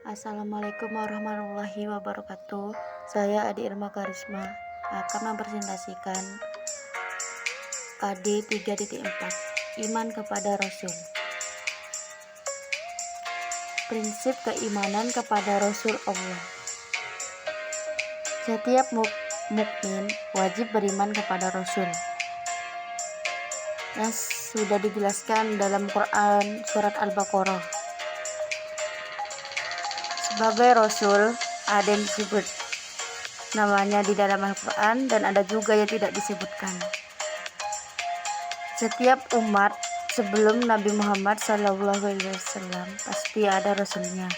Assalamualaikum warahmatullahi wabarakatuh. Saya Adi Irma Karisma akan mempresentasikan KD 3.4 Iman kepada Rasul. Prinsip keimanan kepada Rasul Allah. Setiap mukmin wajib beriman kepada Rasul, yang sudah dijelaskan dalam Quran surat Al-Baqarah. Sebagai Rasul, ada yang disebut namanya di dalam Al-Quran dan ada juga yang tidak disebutkan. Setiap umat sebelum Nabi Muhammad SAW pasti ada Rasulnya.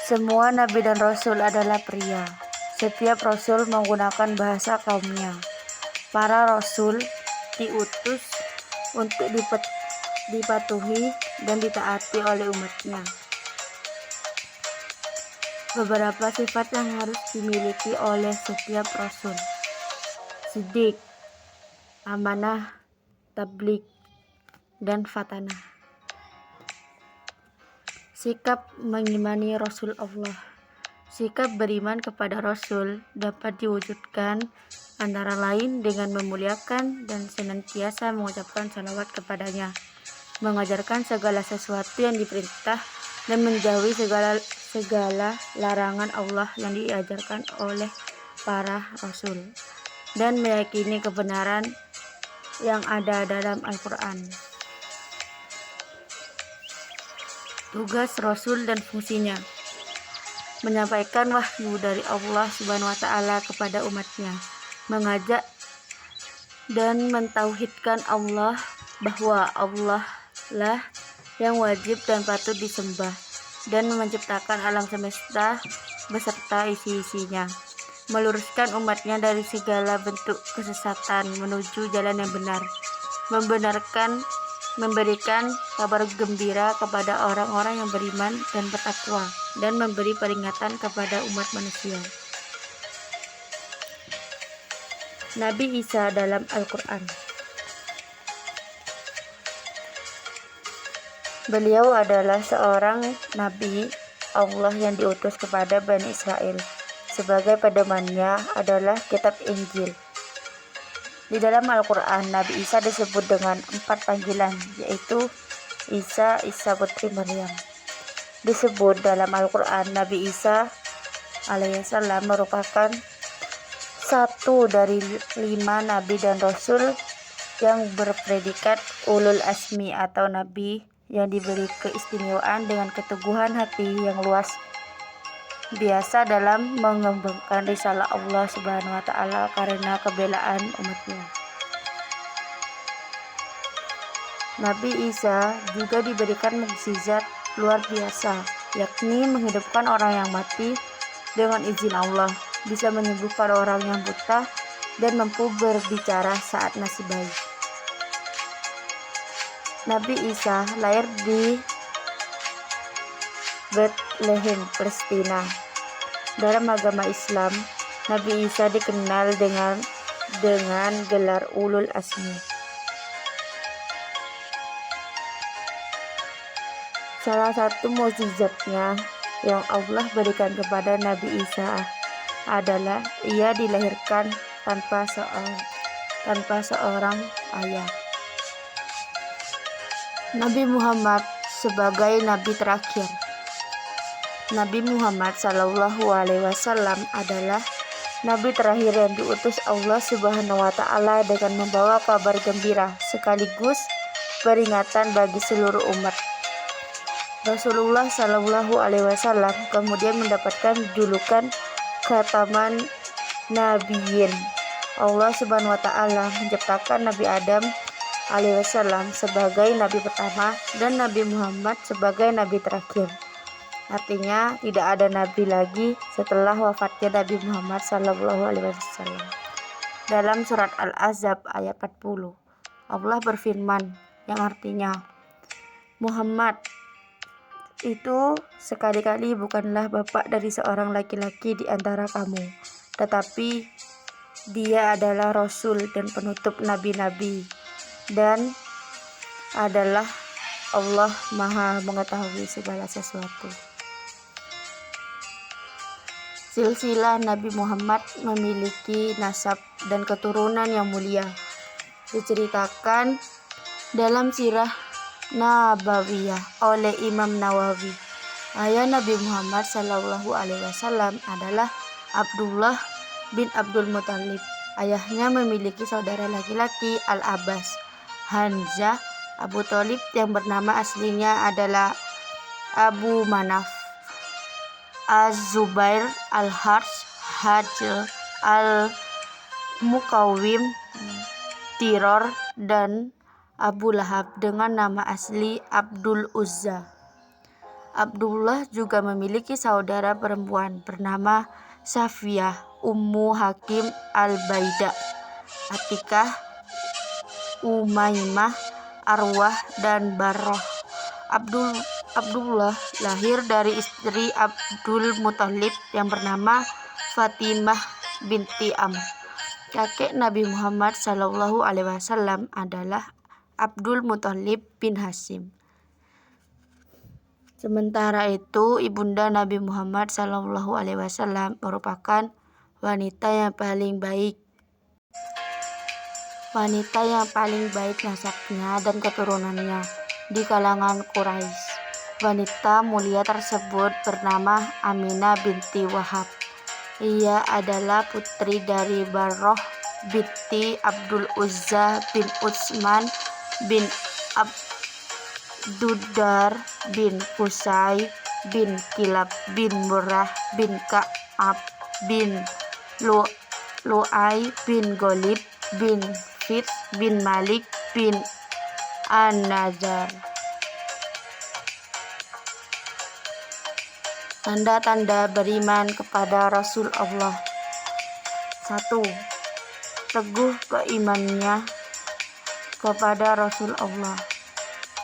Semua Nabi dan Rasul adalah pria. Setiap Rasul menggunakan bahasa kaumnya. Para Rasul diutus untuk dipatuhi dan ditaati oleh umatnya. Beberapa sifat yang harus dimiliki oleh setiap Rasul: Siddiq, amanah, tabligh, dan fatanah. Sikap mengimani Rasul Allah. Sikap beriman kepada Rasul dapat diwujudkan antara lain dengan memuliakan dan senantiasa mengucapkan salawat kepadanya, mengajarkan segala sesuatu yang diperintah, dan menjauhi segala larangan Allah yang diajarkan oleh para Rasul, dan meyakini kebenaran yang ada dalam Al-Quran. Tugas Rasul dan fungsinya: menyampaikan wahyu dari Allah Subhanahu wa Ta'ala kepada umatnya, mengajak dan mentauhidkan Allah bahwa Allah lah yang wajib dan patut disembah, dan menciptakan alam semesta beserta isi-isinya, meluruskan umatnya dari segala bentuk kesesatan menuju jalan yang benar, memberikan kabar gembira kepada orang-orang yang beriman dan bertakwa, dan memberi peringatan kepada umat manusia. Nabi Isa dalam Al-Quran. Beliau adalah seorang Nabi Allah yang diutus kepada Bani Israel. Sebagai pedomannya adalah kitab Injil. Di dalam Al-Quran, Nabi Isa disebut dengan 4 panggilan, yaitu Isa, Isa putri Maryam. Disebut dalam Al-Quran, Nabi Isa alaihissalam merupakan satu dari 5 Nabi dan Rasul yang berpredikat ulul asmi atau Nabi yang diberi keistimewaan dengan keteguhan hati yang luas biasa dalam mengembangkan risalah Allah Subhanahu wa Ta'ala karena kebelaan umatnya. Nabi Isa juga diberikan mukjizat luar biasa, yakni menghidupkan orang yang mati dengan izin Allah, bisa menyembuhkan orang yang buta, dan mampu berbicara saat masih bayi. Nabi Isa lahir di Bethlehem, Palestina. Dalam agama Islam, Nabi Isa dikenal dengan gelar Ulul Asmi. Salah satu mukjizatnya yang Allah berikan kepada Nabi Isa adalah ia dilahirkan tanpa seorang ayah. Nabi Muhammad sebagai Nabi terakhir. Nabi Muhammad SAW adalah Nabi terakhir yang diutus Allah Subhanahu wa Ta'ala dengan membawa kabar gembira sekaligus peringatan bagi seluruh umat. Rasulullah SAW kemudian mendapatkan julukan Khataman Nabiyyin. Allah Subhanahu wa Ta'ala menciptakan Nabi Adam alaihissalam sebagai nabi pertama dan Nabi Muhammad sebagai nabi terakhir. Artinya tidak ada nabi lagi setelah wafatnya Nabi Muhammad SAW. Dalam surat Al-Ahzab ayat 40, Allah berfirman yang artinya, Muhammad itu sekali-kali bukanlah bapak dari seorang laki-laki di antara kamu, tetapi dia adalah Rasul dan penutup nabi-nabi, dan adalah Allah Maha mengetahui segala sesuatu. Silsilah Nabi Muhammad memiliki nasab dan keturunan yang mulia. Diceritakan dalam sirah Nabawiyah oleh Imam Nawawi, ayah Nabi Muhammad SAW adalah Abdullah bin Abdul Muthalib. Ayahnya memiliki saudara laki-laki Al-Abbas, Hamzah, Abu Thalib yang bernama aslinya adalah Abu Manaf, Az-Zubair, Al-Harsh, Hajl, Al-Mukawwim, Tiror, dan Abu Lahab dengan nama asli Abdul Uzza. Abdullah juga memiliki saudara perempuan bernama Safiyah, Ummu Hakim Al-Baida, Atikah, Umaymah, Arwah, dan Barroh. Abdullah lahir dari istri Abdul Muthalib yang bernama Fatimah binti Amr. Kakek Nabi Muhammad SAW adalah Abdul Muthalib bin Hashim. Sementara itu, ibunda Nabi Muhammad SAW merupakan wanita yang paling baik nasabnya dan keturunannya di kalangan Quraisy. Wanita mulia tersebut bernama Aminah binti Wahab. Ia adalah putri dari Barroh binti Abdul Uzza bin Utsman bin Abduddar bin Qusay bin Kilab bin Murrah bin Ka'ab bin Lu'ay bin Ghalib bin Fitr bin Malik bin An-Nazar. Tanda-tanda beriman kepada Rasul Allah. 1. Teguh keimanannya kepada Rasul Allah,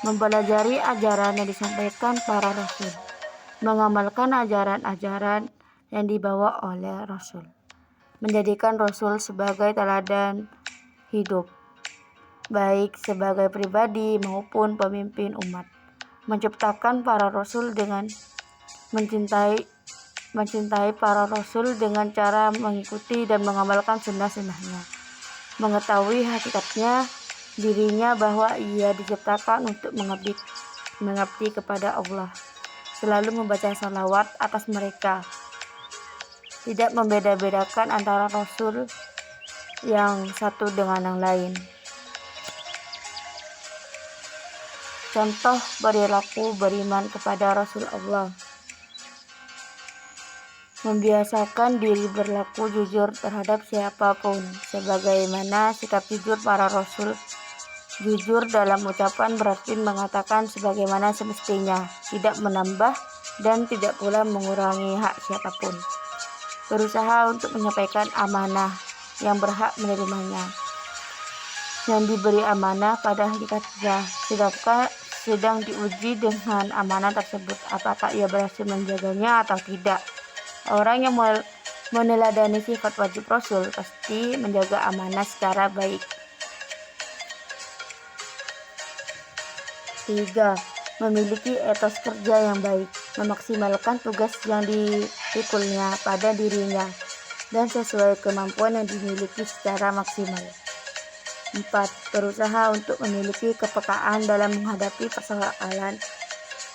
mempelajari ajaran yang disampaikan para Rasul, mengamalkan ajaran-ajaran yang dibawa oleh Rasul, menjadikan Rasul sebagai teladan hidup, baik sebagai pribadi maupun pemimpin umat, menciptakan para Rasul dengan mencintai para Rasul dengan cara mengikuti dan mengamalkan sunnah-sunnahnya, mengetahui hakikatnya dirinya bahwa ia diciptakan untuk mengabdi kepada Allah, selalu membaca salawat atas mereka, tidak membeda-bedakan antara Rasul yang satu dengan yang lain. Contoh perilaku beriman kepada Rasul Allah: membiasakan diri berlaku jujur terhadap siapapun, sebagaimana sikap jujur para Rasul. Jujur dalam ucapan berarti mengatakan sebagaimana semestinya, tidak menambah dan tidak pula mengurangi hak siapapun. Berusaha untuk menyampaikan amanah yang berhak menerimanya, yang diberi amanah pada hakikatnya, sedang diuji dengan amanah tersebut, apakah ia berhasil menjaganya atau tidak. Orang yang meneladani sifat wajib Rasul pasti menjaga amanah secara baik. 3. Memiliki etos kerja yang baik, memaksimalkan tugas yang dipikulnya pada dirinya dan sesuai kemampuan yang dimiliki secara maksimal. 4. Berusaha untuk memiliki kepekaan dalam menghadapi persoalan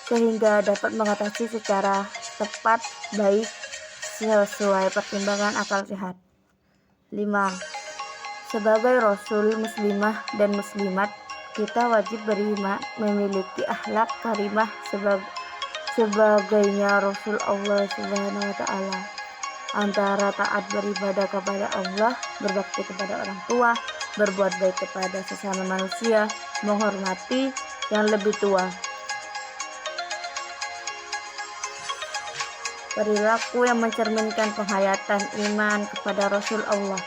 sehingga dapat mengatasi secara tepat baik sesuai pertimbangan akal sehat. 5. Sebagai Rasul muslimah dan muslimat, kita wajib memiliki akhlak karimah sebagainya Rasul Allah Subhanahu wa Ta'ala, antara taat beribadah kepada Allah, berbakti kepada orang tua, berbuat baik kepada sesama manusia, menghormati yang lebih tua. Perilaku yang mencerminkan penghayatan iman kepada Rasul Allah.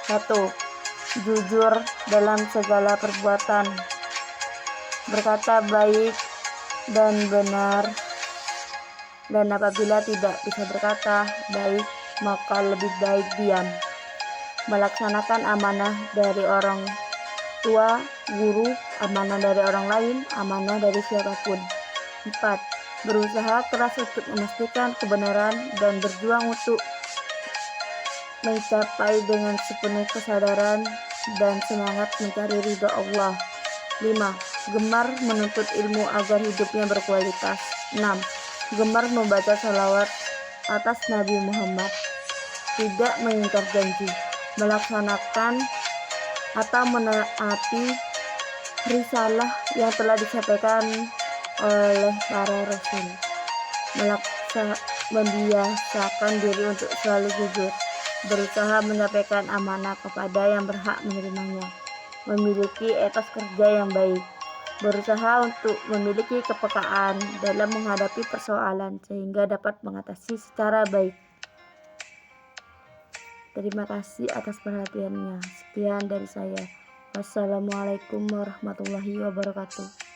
1. Jujur dalam segala perbuatan, berkata baik dan benar, dan apabila tidak bisa berkata baik, maka lebih baik diam. Melaksanakan amanah dari orang tua, guru, amanah dari orang lain, amanah dari siapapun. 4. berusaha keras untuk memastikan kebenaran dan berjuang untuk mencapai dengan sepenuh kesadaran dan semangat mencari ridho Allah. 5. Gemar menuntut ilmu agar hidupnya berkualitas. 6. Gemar membaca salawat atas Nabi Muhammad. Tidak mengingkar janji, melaksanakan atau menaati risalah yang telah disampaikan oleh para rasul. Membiasakan diri untuk selalu jujur, berusaha menyampaikan amanah kepada yang berhak menerimanya, memiliki etos kerja yang baik, berusaha untuk memiliki kepekaan dalam menghadapi persoalan sehingga dapat mengatasi secara baik. Terima kasih atas perhatiannya. Sekian dari saya. Wassalamualaikum warahmatullahi wabarakatuh.